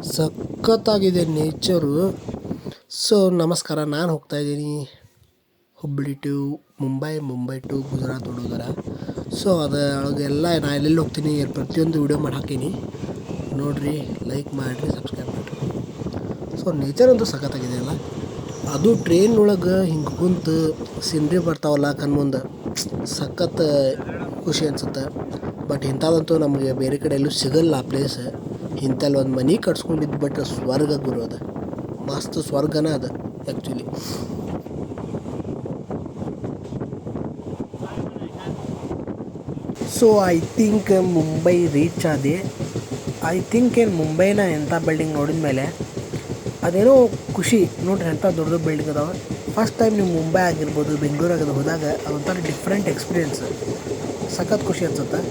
ಸಖತ್ತಾಗಿದೆ nature. So ನಮಸ್ಕಾರ, ನಾನು ಹೋಗ್ತಾ ಇದ್ದೀನಿ ಹುಬ್ಬಳ್ಳಿ ಟು ಮುಂಬೈ, ಮುಂಬೈ ಟು ಗುಜರಾತ್ ಹುಡುಗರ. ಸೊ ಅದರೊಳಗೆಲ್ಲ ನಾನು ಎಲ್ಲೆಲ್ಲಿ ಹೋಗ್ತೀನಿ ಪ್ರತಿಯೊಂದು ವೀಡಿಯೋ ಮಾಡಿ ಹಾಕೀನಿ, ನೋಡಿರಿ, ಲೈಕ್ ಮಾಡಿರಿ, ಸಬ್ಸ್ಕ್ರೈಬ್ ಮಾಡಿರಿ. ಸೊ ನೇಚರ್ ಅಂತೂ ಸಖತ್ತಾಗಿದೆ ಅಲ್ಲ. ಅದು ಟ್ರೈನ್ ಒಳಗೆ ಹಿಂಗೆ ಕುಂತು ಸೀನ್ರಿ ಬರ್ತಾವಲ್ಲ ಕಣ್ಮುಂದೆ, ಸಖತ್ ಖುಷಿ ಅನ್ಸುತ್ತೆ. ಬಟ್ ಇಂಥದ್ದಂತೂ ನಮಗೆ ಬೇರೆ ಕಡೆ ಎಲ್ಲೂ ಸಿಗಲ್ಲ ಆ ಪ್ಲೇಸ್. ಇಂಥಲ್ಲಿ ಒಂದು ಮನೆ ಕಟ್ಸ್ಕೊಂಡಿದ್ದು ಬಿಟ್ರೆ ಸ್ವರ್ಗ ಗುರು, ಅದು ಮಸ್ತ್ ಸ್ವರ್ಗನ ಅದು actually. So I think Mumbai reach ಆದೆ. ಐ ಥಿಂಕ್ ಏನು ಮುಂಬೈನ ಎಂಥ ಬಿಲ್ಡಿಂಗ್ ನೋಡಿದ ಮೇಲೆ ಅದೇನೋ ಖುಷಿ ನೋಡ್ರಿ, ಎಂಥ ದೊಡ್ಡ ದೊಡ್ಡ ಬಿಲ್ಡಿಂಗ್ ಅದಾವೆ. ಫಸ್ಟ್ ಟೈಮ್ ನೀವು ಮುಂಬೈ ಆಗಿರ್ಬೋದು, ಬೆಂಗಳೂರು ಆಗಿರ್ಬೋದು ಹೋದಾಗ ಅದೊಂಥರ ಡಿಫ್ರೆಂಟ್ ಎಕ್ಸ್ಪೀರಿಯೆನ್ಸ್, ಸಖತ್ ಖುಷಿ ಅನ್ಸುತ್ತೆ.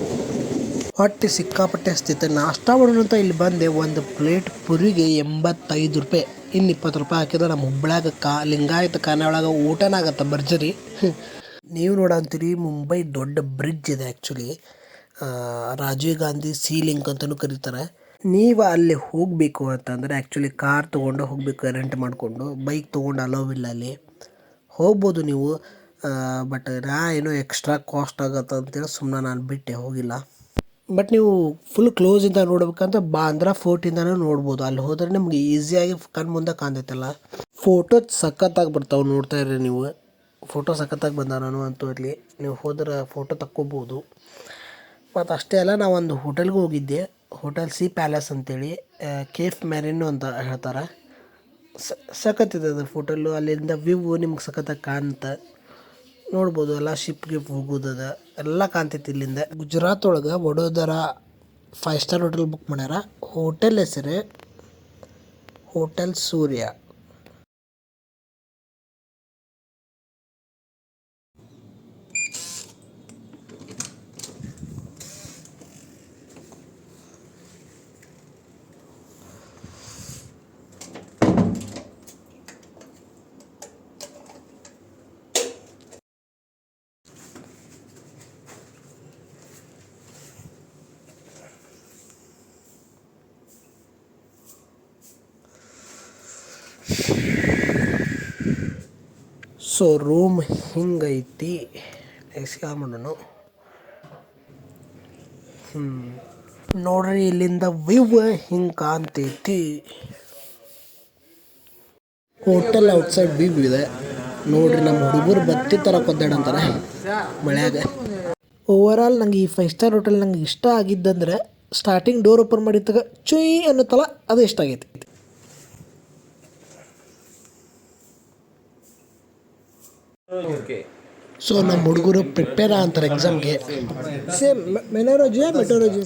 ಹೊಟ್ಟೆ ಸಿಕ್ಕಾಪಟ್ಟೆ ಹಸ್ತಿತ್ತು. ನಾಷ್ಟ ಮಾಡೋಣ ಅಂತ ಇಲ್ಲಿ ಬಂದೆ. ಒಂದು ಪ್ಲೇಟ್ ಪುರಿಗೆ 85 ರೂಪಾಯಿ. ಇನ್ನು 20 ರೂಪಾಯಿ ಹಾಕಿದ್ರೆ ನಮ್ಮ ಹುಬ್ಬಳ್ಯಾಗ ಲಿಂಗಾಯತ ಖಾನಾವಳಗೆ ಊಟನ ಆಗತ್ತೆ ಭರ್ಜರಿ. ನೀವು ನೋಡಂತೀರಿ ಮುಂಬೈ ದೊಡ್ಡ ಬ್ರಿಡ್ಜ್ ಇದೆ actually, Rajiv Gandhi sea link ಅಂತಲೂ ಕರೀತಾರೆ. ನೀವು ಅಲ್ಲಿ ಹೋಗಬೇಕು ಅಂತಂದರೆ ಆ್ಯಕ್ಚುಲಿ ಕಾರ್ ತೊಗೊಂಡು ಹೋಗಬೇಕು, ರೆಂಟ್ ಮಾಡಿಕೊಂಡು. ಬೈಕ್ ತೊಗೊಂಡು ಅಲೋವಿಲ್ಲ ಅಲ್ಲಿ. ಹೋಗ್ಬೋದು ನೀವು, ಬಟ್ ಏನೋ ಎಕ್ಸ್ಟ್ರಾ ಕಾಸ್ಟ್ ಆಗತ್ತೆ ಅಂತೇಳಿ ಸುಮ್ಮನೆ ನಾನು ಬಿಟ್ಟೆ, ಹೋಗಿಲ್ಲ. ಬಟ್ ನೀವು ಫುಲ್ ಕ್ಲೋಸಿಂದ ನೋಡ್ಬೇಕಂತ ಬಾಂದ್ರಾ ಫೋರ್ಟಿಂದನೂ ನೋಡ್ಬೋದು. ಅಲ್ಲಿ ಹೋದ್ರೆ ನಿಮ್ಗೆ ಈಸಿಯಾಗಿ ಕಣ್ಣು ಮುಂದೆ ಕಾಣ್ತೈತಲ್ಲ. ಫೋಟೋ ಸಖತ್ತಾಗಿ ಬರ್ತಾವೆ, ನೋಡ್ತಾ ಇರ್ರಿ ನೀವು. ಫೋಟೋ ಸಖತ್ತಾಗಿ ಬಂದಾವ. ನಾನು ಅಂತೂ ಅಲ್ಲಿ ನೀವು ಹೋದ್ರೆ ಫೋಟೋ ತಕ್ಕೋಬೋದು. ಮತ್ತು ಅಷ್ಟೇ ಅಲ್ಲ, ನಾವು ಒಂದು ಹೋಟೆಲ್ಗೆ ಹೋಗಿದ್ದೆ, ಹೋಟೆಲ್ ಸಿ ಪ್ಯಾಲೇಸ್ ಅಂತೇಳಿ, ಕೇಫ್ ಮ್ಯಾರಿನೋ ಅಂತ ಹೇಳ್ತಾರೆ. ಸಖತ್ತಿದೆ ಅದು ಹೋಟೆಲ್ಲು. ಅಲ್ಲಿಂದ ವ್ಯೂ ನಿಮ್ಗೆ ಸಖತ್ತಾಗಿ ಕಾಣುತ್ತೆ, ನೋಡ್ಬೋದು. ಎಲ್ಲ ಶಿಪ್ಗೆ ಹೋಗೋದದ ಎಲ್ಲ ಕಾಣ್ತೈತಿ ಇಲ್ಲಿಂದ. ಗುಜರಾತ್ ಒಳಗೆ ವಡೋದರ 5 ಸ್ಟಾರ್ ಹೋಟೆಲ್ ಬುಕ್ ಮಾಡ್ಯಾರ. ಹೋಟೆಲ್ ಹೆಸರು ಹೋಟೆಲ್ ಸೂರ್ಯ. ಸೊ ರೂಮ್ ಹಿಂಗೈತಿ. ಎಸಿ ಆನ್ ಮಾಡೋಣ. ನೋಡ್ರಿ, ಇಲ್ಲಿಂದ ವ್ಯೂ ಹಿಂಗೆ ಕಾಣ್ತೈತಿ. ಹೋಟೆಲ್ ಔಟ್ಸೈಡ್ ವ್ಯೂ ಇದೆ ನೋಡ್ರಿ. ನಮ್ಮ ಹುಡುಗರು ಬತ್ತಿ ಥರ ಕೊದ್ದಾಡಂತಾರೆ ಮಳ್ಯಾಗ. ಓವರಾಲ್ ನಂಗೆ ಈ 5 ಸ್ಟಾರ್ ಹೋಟೆಲ್ ನಂಗೆ ಇಷ್ಟ ಆಗಿದ್ದಂದ್ರೆ, ಸ್ಟಾರ್ಟಿಂಗ್ ಡೋರ್ ಓಪನ್ ಮಾಡಿದಾಗ ಚುಯ್ ಅನ್ನತ್ತಲ್ಲ, ಅದು ಇಷ್ಟ ಆಗೈತಿ. ಸೊ ನಮ್ಮ ಹುಡುಗರು ಪ್ರಿಪೇರ್ ಅಂತಾರೆ ಎಕ್ಸಾಮ್ಗೆ. ಸೇಮ್ ಮೆಟರಾಲಜಿ.